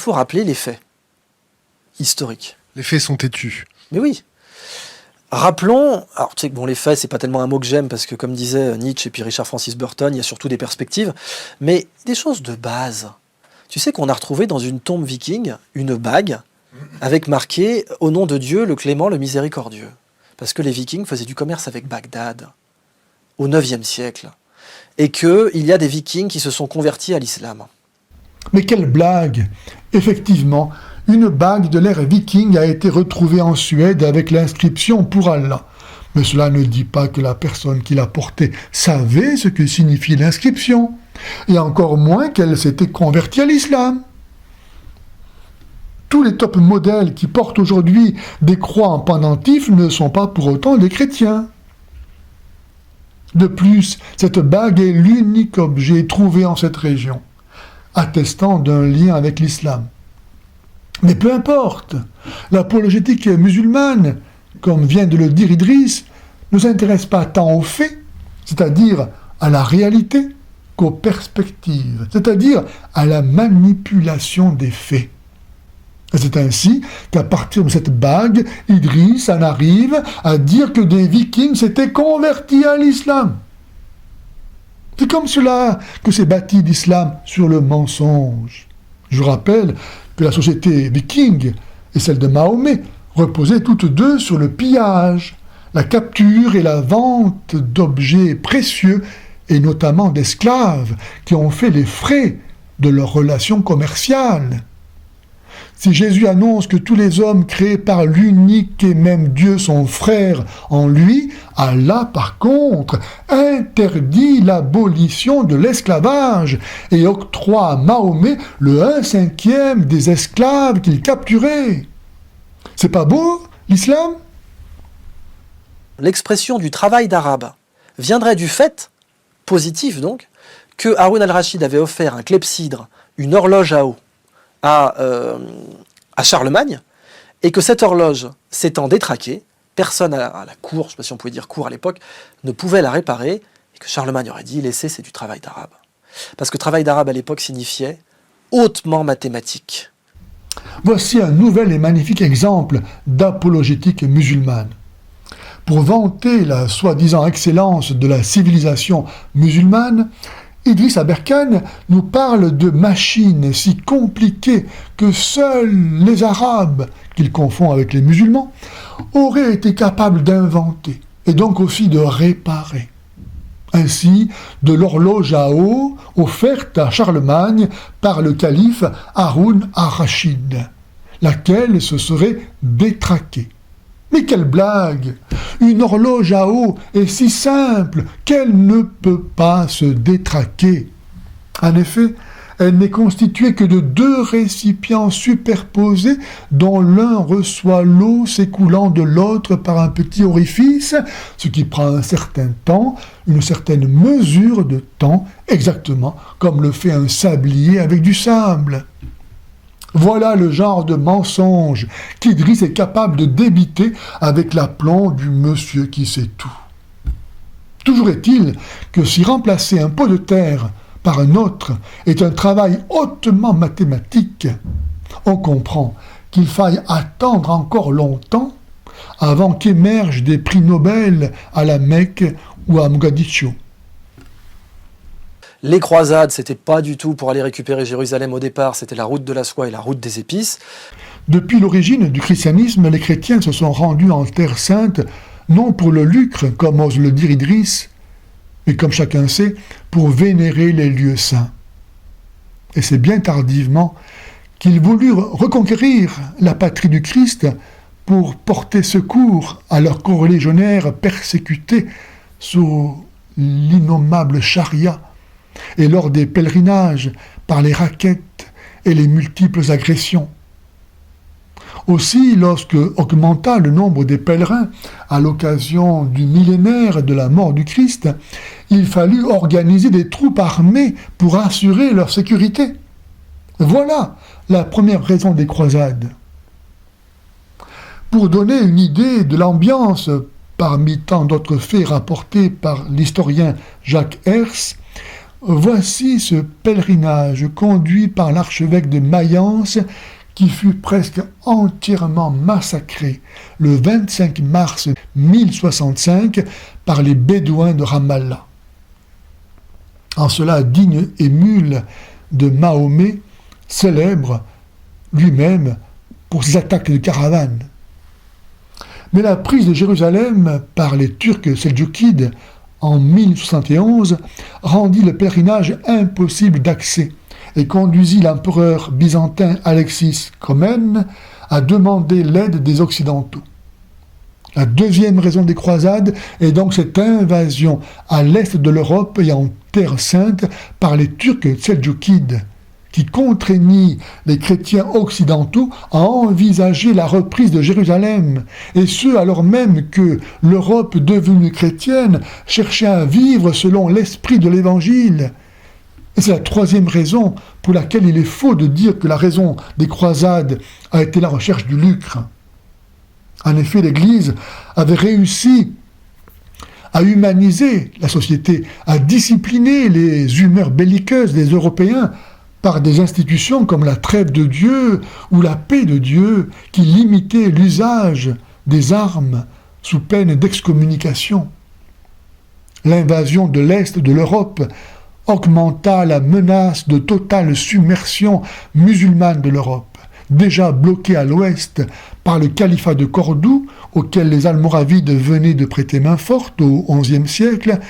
faut rappeler les faits historiques. Les faits sont têtus. Mais oui. Rappelons, alors tu sais que bon, les faits, c'est pas tellement un mot que j'aime parce que comme disait Nietzsche et puis Richard Francis Burton, il y a surtout des perspectives, mais des choses de base. Tu sais qu'on a retrouvé dans une tombe viking une bague avec marqué « Au nom de Dieu, le clément, le miséricordieux ». Parce que les vikings faisaient du commerce avec Bagdad au IXe siècle. Et qu'il y a des vikings qui se sont convertis à l'islam. Mais quelle blague! Effectivement, une bague de l'ère viking a été retrouvée en Suède avec l'inscription « Pour Allah ». Mais cela ne dit pas que la personne qui l'a portée savait ce que signifie l'inscription, et encore moins qu'elle s'était convertie à l'islam. Tous les top modèles qui portent aujourd'hui des croix en pendentif ne sont pas pour autant des chrétiens. De plus, cette bague est l'unique objet trouvé en cette région, attestant d'un lien avec l'islam. Mais peu importe, l'apologétique musulmane, comme vient de le dire Idriss, ne s'intéresse pas tant aux faits, c'est-à-dire à la réalité, qu'aux perspectives, c'est-à-dire à la manipulation des faits. Et c'est ainsi qu'à partir de cette bague, Idriss en arrive à dire que des vikings s'étaient convertis à l'islam. C'est comme cela que s'est bâti l'islam sur le mensonge. Je rappelle que la société viking et celle de Mahomet reposaient toutes deux sur le pillage, la capture et la vente d'objets précieux et notamment d'esclaves qui ont fait les frais de leurs relations commerciales. Si Jésus annonce que tous les hommes créés par l'unique et même Dieu sont frères en lui, Allah, par contre, interdit l'abolition de l'esclavage et octroie à Mahomet le 1/5 des esclaves qu'il capturait. C'est pas beau, l'islam ? L'expression du travail d'arabe viendrait du fait, positif donc, que Haroun al-Rachid avait offert un clepsydre, une horloge à eau, à Charlemagne, et que cette horloge s'étant détraquée, personne à la cour, je ne sais pas si on pouvait dire cour à l'époque, ne pouvait la réparer, et que Charlemagne aurait dit « laissez, c'est du travail d'arabe ». Parce que travail d'arabe à l'époque signifiait hautement mathématique. Voici un nouvel et magnifique exemple d'apologétique musulmane. Pour vanter la soi-disant excellence de la civilisation musulmane, Idriss Aberkane nous parle de machines si compliquées que seuls les Arabes, qu'il confond avec les musulmans, auraient été capables d'inventer, et donc aussi de réparer. Ainsi, de l'horloge à eau offerte à Charlemagne par le calife Haroun al-Rachid, laquelle se serait détraquée. Mais quelle blague! Une horloge à eau est si simple qu'elle ne peut pas se détraquer. En effet, elle n'est constituée que de 2 récipients superposés dont l'un reçoit l'eau s'écoulant de l'autre par un petit orifice, ce qui prend un certain temps, une certaine mesure de temps, exactement comme le fait un sablier avec du sable. Voilà le genre de mensonge qu'Idriss est capable de débiter avec l'aplomb du monsieur qui sait tout. Toujours est-il que si remplacer un pot de terre par un autre est un travail hautement mathématique, on comprend qu'il faille attendre encore longtemps avant qu'émergent des prix Nobel à la Mecque ou à Mogadiscio. Les croisades, c'était pas du tout pour aller récupérer Jérusalem au départ, c'était la route de la soie et la route des épices. Depuis l'origine du christianisme, les chrétiens se sont rendus en Terre Sainte, non pour le lucre, comme ose le dire Idriss, mais comme chacun sait, pour vénérer les lieux saints. Et c'est bien tardivement qu'ils voulurent reconquérir la patrie du Christ pour porter secours à leurs corélégionnaires persécutés sous l'innommable charia, et lors des pèlerinages par les raquettes et les multiples agressions. Aussi, lorsque augmenta le nombre des pèlerins à l'occasion du millénaire de la mort du Christ, il fallut organiser des troupes armées pour assurer leur sécurité. Voilà la première raison des croisades. Pour donner une idée de l'ambiance parmi tant d'autres faits rapportés par l'historien Jacques Herz, Voici ce pèlerinage conduit par l'archevêque de Mayence qui fut presque entièrement massacré le 25 mars 1065 par les Bédouins de Ramallah. En cela, digne émule de Mahomet, célèbre lui-même pour ses attaques de caravanes. Mais la prise de Jérusalem par les Turcs seldjoukides en 1071 rendit le pèlerinage impossible d'accès et conduisit l'empereur byzantin Alexis Comnène à demander l'aide des Occidentaux. La deuxième raison des croisades est donc cette invasion à l'est de l'Europe et en Terre Sainte par les Turcs seldjoukides, qui contraignit les chrétiens occidentaux à envisager la reprise de Jérusalem, et ce alors même que l'Europe devenue chrétienne cherchait à vivre selon l'esprit de l'Évangile. Et c'est la troisième raison pour laquelle il est faux de dire que la raison des croisades a été la recherche du lucre. En effet, l'Église avait réussi à humaniser la société, à discipliner les humeurs belliqueuses des Européens par des institutions comme la trêve de Dieu ou la paix de Dieu qui limitaient l'usage des armes sous peine d'excommunication. L'invasion de l'Est de l'Europe augmenta la menace de totale submersion musulmane de l'Europe, déjà bloquée à l'ouest par le califat de Cordoue, auquel les Almoravides venaient de prêter main forte au XIe siècle,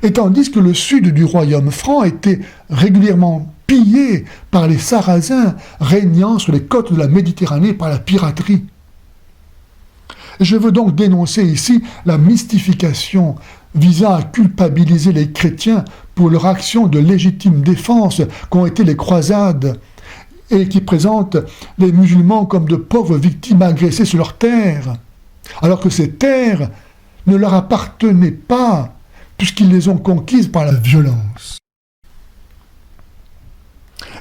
et tandis que le sud du royaume franc était régulièrement pillé par les Sarrasins régnant sur les côtes de la Méditerranée par la piraterie. Je veux donc dénoncer ici la mystification visant à culpabiliser les chrétiens pour leur action de légitime défense qu'ont été les croisades, et qui présentent les musulmans comme de pauvres victimes agressées sur leurs terres, alors que ces terres ne leur appartenaient pas, puisqu'ils les ont conquises par la violence.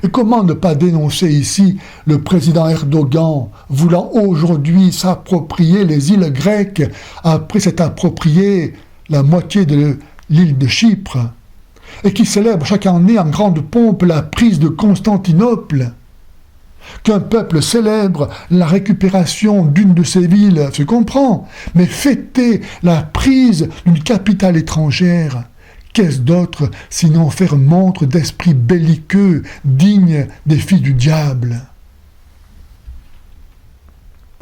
Et comment ne pas dénoncer ici le président Erdogan voulant aujourd'hui s'approprier les îles grecques après s'être approprié la moitié de l'île de Chypre, et qui célèbre chaque année en grande pompe la prise de Constantinople. Qu'un peuple célèbre la récupération d'une de ses villes se comprend, mais fêter la prise d'une capitale étrangère, qu'est-ce d'autre sinon faire montre d'esprit belliqueux digne des fils du diable?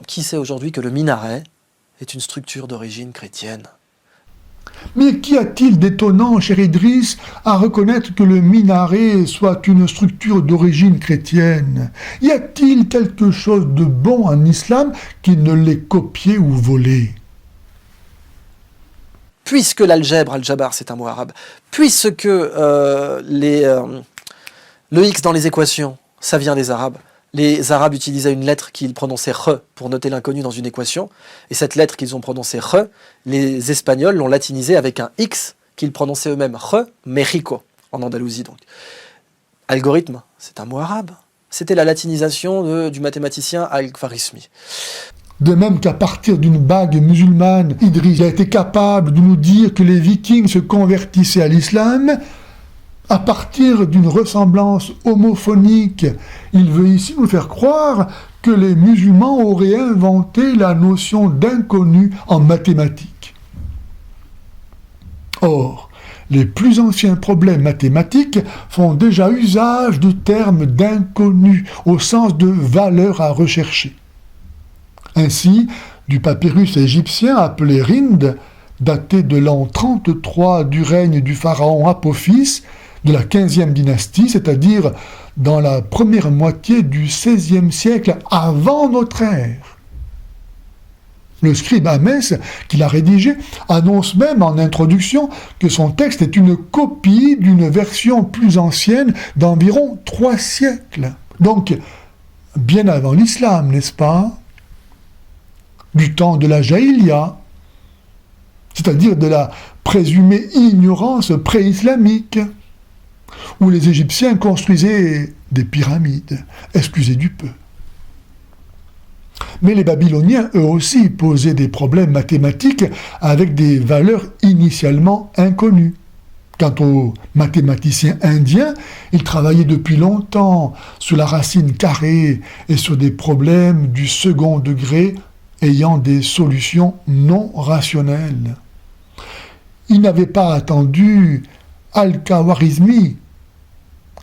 Qui sait aujourd'hui que le minaret est une structure d'origine chrétienne? Mais qu'y a-t-il d'étonnant, cher Idriss, à reconnaître que le minaret soit une structure d'origine chrétienne? Y a-t-il quelque chose de bon en islam qui ne l'ait copié ou volé? Puisque l'algèbre, al-jabar, c'est un mot arabe, puisque le X dans les équations, ça vient des Arabes, les Arabes utilisaient une lettre qu'ils prononçaient re pour noter l'inconnu dans une équation, et cette lettre qu'ils ont prononcée re, les Espagnols l'ont latinisée avec un X qu'ils prononçaient eux-mêmes re, Mexico, en Andalousie donc. Algorithme, c'est un mot arabe. C'était la latinisation du mathématicien Al-Khwarizmi. De même qu'à partir d'une bague musulmane, Idriss a été capable de nous dire que les Vikings se convertissaient à l'islam, à partir d'une ressemblance homophonique, il veut ici nous faire croire que les musulmans auraient inventé la notion d'inconnu en mathématiques. Or, les plus anciens problèmes mathématiques font déjà usage du terme d'inconnu au sens de valeur à rechercher. Ainsi, du papyrus égyptien appelé Rind, daté de l'an 33 du règne du pharaon Apophis, de la 15e dynastie, c'est-à-dire dans la première moitié du XVIe siècle avant notre ère. Le scribe Hamès, qui l'a rédigé, annonce même en introduction que son texte est une copie d'une version plus ancienne d'environ 3 siècles. Donc, bien avant l'islam, n'est-ce pas? Du temps de la Jahiliya, c'est-à-dire de la présumée ignorance pré-islamique, où les Égyptiens construisaient des pyramides, excusez du peu. Mais les Babyloniens, eux aussi, posaient des problèmes mathématiques avec des valeurs initialement inconnues. Quant aux mathématiciens indiens, ils travaillaient depuis longtemps sur la racine carrée et sur des problèmes du second degré ayant des solutions non rationnelles. Ils n'avaient pas attendu Al-Khawarizmi,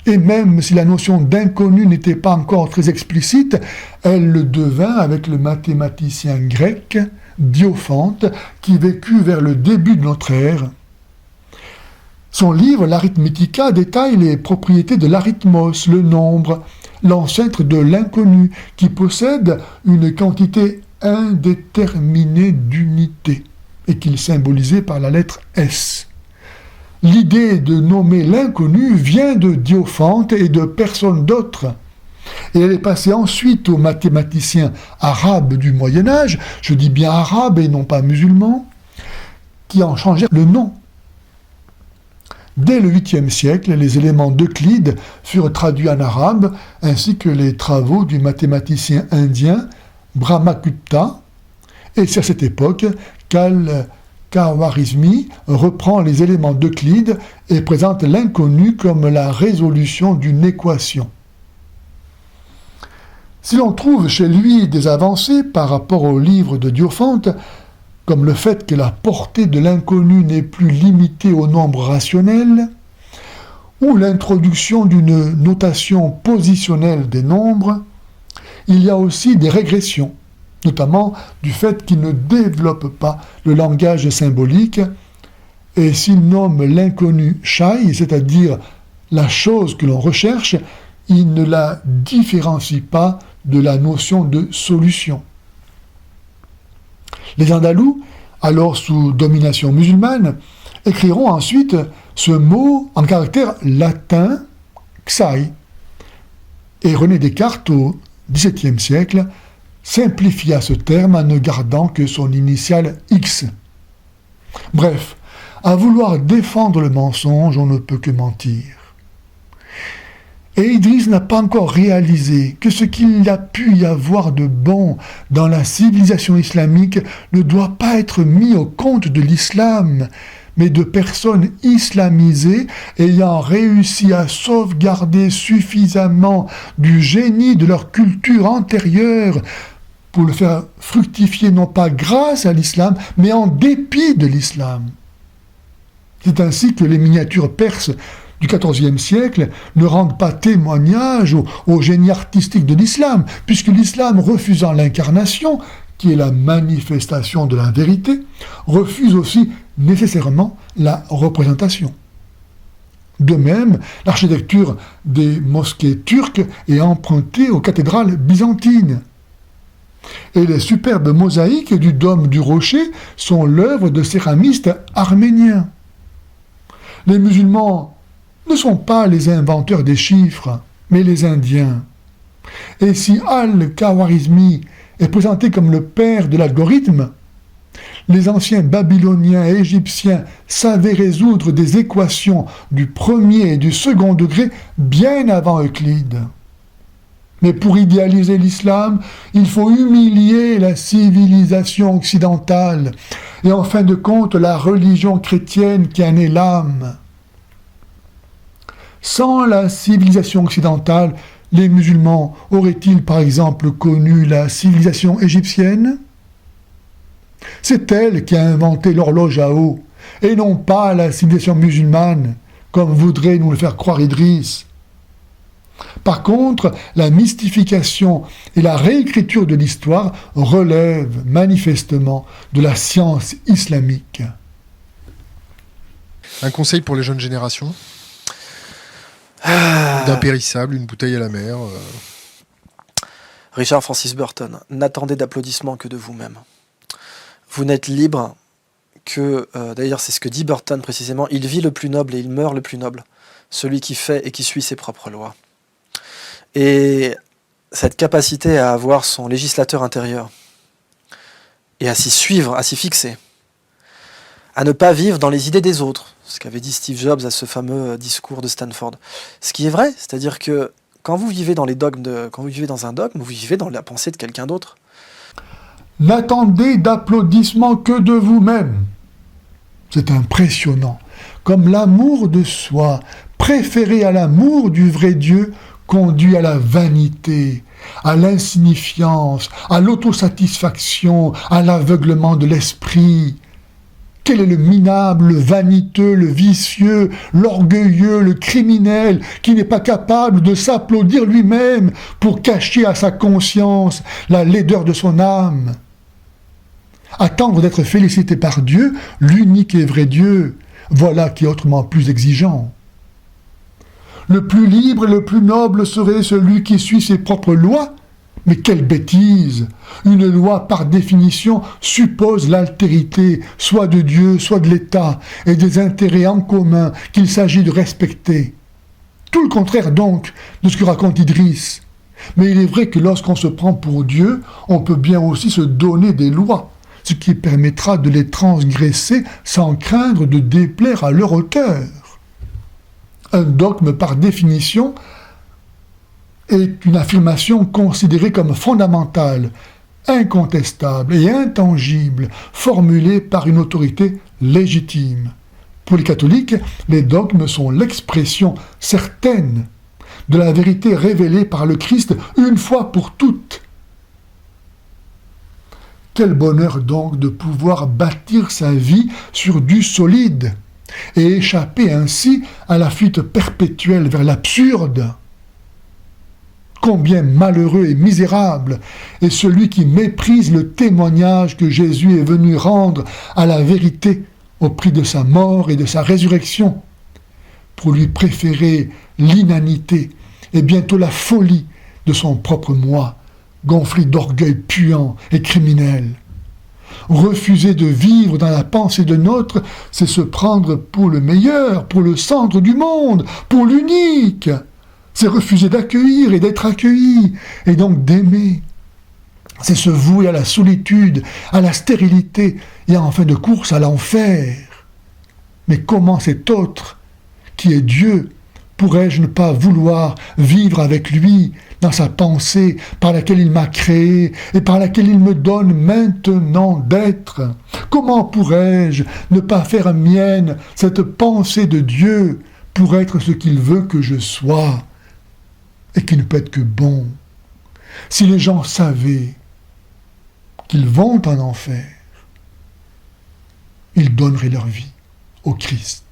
et même si la notion d'inconnu n'était pas encore très explicite, elle le devint avec le mathématicien grec Diophante, qui vécut vers le début de notre ère. Son livre, l'Arithmetica, détaille les propriétés de l'arithmos, le nombre, l'ancêtre de l'inconnu, qui possède une quantité indéterminée d'unités, et qu'il symbolisait par la lettre S. L'idée de nommer l'inconnu vient de Diophante et de personne d'autre. Et elle est passée ensuite aux mathématiciens arabes du Moyen-Âge, je dis bien arabes et non pas musulmans, qui en changèrent le nom. Dès le 8e siècle, les éléments d'Euclide furent traduits en arabe, ainsi que les travaux du mathématicien indien Brahmagupta, et c'est à cette époque qu'Al-Khawarizmi reprend les éléments d'Euclide et présente l'inconnu comme la résolution d'une équation. Si l'on trouve chez lui des avancées par rapport au livre de Diophante, comme le fait que la portée de l'inconnu n'est plus limitée au nombre rationnel, ou l'introduction d'une notation positionnelle des nombres, il y a aussi des régressions, notamment du fait qu'il ne développe pas le langage symbolique, et s'il nomme l'inconnu shay, c'est-à-dire la chose que l'on recherche, il ne la différencie pas de la notion de solution. Les Andalous, alors sous domination musulmane, écriront ensuite ce mot en caractère latin xai. Et René Descartes, au XVIIe siècle, simplifia ce terme en ne gardant que son initiale X. Bref, à vouloir défendre le mensonge, on ne peut que mentir. Et Idriss n'a pas encore réalisé que ce qu'il a pu y avoir de bon dans la civilisation islamique ne doit pas être mis au compte de l'islam, mais de personnes islamisées ayant réussi à sauvegarder suffisamment du génie de leur culture antérieure pour le faire fructifier non pas grâce à l'islam, mais en dépit de l'islam. C'est ainsi que les miniatures perses du XIVe siècle ne rendent pas témoignage au génie artistique de l'islam, puisque l'islam, refusant l'incarnation, qui est la manifestation de la vérité, refuse aussi nécessairement la représentation. De même, l'architecture des mosquées turques est empruntée aux cathédrales byzantines. Et les superbes mosaïques du dôme du rocher sont l'œuvre de céramistes arméniens. Les musulmans ne sont pas les inventeurs des chiffres, mais les Indiens. Et si Al-Khawarizmi est présenté comme le père de l'algorithme, les anciens Babyloniens et Égyptiens savaient résoudre des équations du premier et du second degré bien avant Euclide. Mais pour idéaliser l'islam, il faut humilier la civilisation occidentale et en fin de compte la religion chrétienne qui en est l'âme. Sans la civilisation occidentale, les musulmans auraient-ils par exemple connu la civilisation égyptienne ? C'est elle qui a inventé l'horloge à eau, et non pas la civilisation musulmane, comme voudrait nous le faire croire Idriss. Par contre, la mystification et la réécriture de l'histoire relèvent manifestement de la science islamique. Un conseil pour les jeunes générations ? D'impérissable, une bouteille à la mer. Richard Francis Burton, n'attendez d'applaudissements que de vous-même. Vous n'êtes libre que, d'ailleurs c'est ce que dit Burton précisément, il vit le plus noble et il meurt le plus noble, celui qui fait et qui suit ses propres lois. Et cette capacité à avoir son législateur intérieur et à s'y suivre, à s'y fixer, à ne pas vivre dans les idées des autres, ce qu'avait dit Steve Jobs à ce fameux discours de Stanford. Ce qui est vrai, c'est-à-dire que quand vous vivez dans les dogmes quand vous vivez dans un dogme, vous vivez dans la pensée de quelqu'un d'autre. N'attendez d'applaudissements que de vous-même. C'est impressionnant comme l'amour de soi, préféré à l'amour du vrai Dieu, conduit à la vanité, à l'insignifiance, à l'autosatisfaction, à l'aveuglement de l'esprit. Quel est le minable, le vaniteux, le vicieux, l'orgueilleux, le criminel, qui n'est pas capable de s'applaudir lui-même pour cacher à sa conscience la laideur de son âme? Attendre d'être félicité par Dieu, l'unique et vrai Dieu, voilà qui est autrement plus exigeant. Le plus libre et le plus noble serait celui qui suit ses propres lois. Mais quelle bêtise! Une loi, par définition, suppose l'altérité, soit de Dieu, soit de l'État, et des intérêts en commun qu'il s'agit de respecter. Tout le contraire donc de ce que raconte Idriss. Mais il est vrai que lorsqu'on se prend pour Dieu, on peut bien aussi se donner des lois, ce qui permettra de les transgresser sans craindre de déplaire à leur auteur. Un dogme, par définition, est une affirmation considérée comme fondamentale, incontestable et intangible, formulée par une autorité légitime. Pour les catholiques, les dogmes sont l'expression certaine de la vérité révélée par le Christ une fois pour toutes. Quel bonheur donc de pouvoir bâtir sa vie sur du solide et échapper ainsi à la fuite perpétuelle vers l'absurde. Combien malheureux et misérable est celui qui méprise le témoignage que Jésus est venu rendre à la vérité au prix de sa mort et de sa résurrection, pour lui préférer l'inanité et bientôt la folie de son propre moi, gonflé d'orgueil puant et criminel. Refuser de vivre dans la pensée de nôtre, c'est se prendre pour le meilleur, pour le centre du monde, pour l'unique. C'est refuser d'accueillir et d'être accueilli, et donc d'aimer. C'est se vouer à la solitude, à la stérilité, et en fin de course à l'enfer. Mais comment cet autre, qui est Dieu, pourrais-je ne pas vouloir vivre avec lui dans sa pensée par laquelle il m'a créé et par laquelle il me donne maintenant d'être? Comment pourrais-je ne pas faire mienne cette pensée de Dieu pour être ce qu'il veut que je sois et qui ne peut être que bon? Si les gens savaient qu'ils vont en enfer, ils donneraient leur vie au Christ.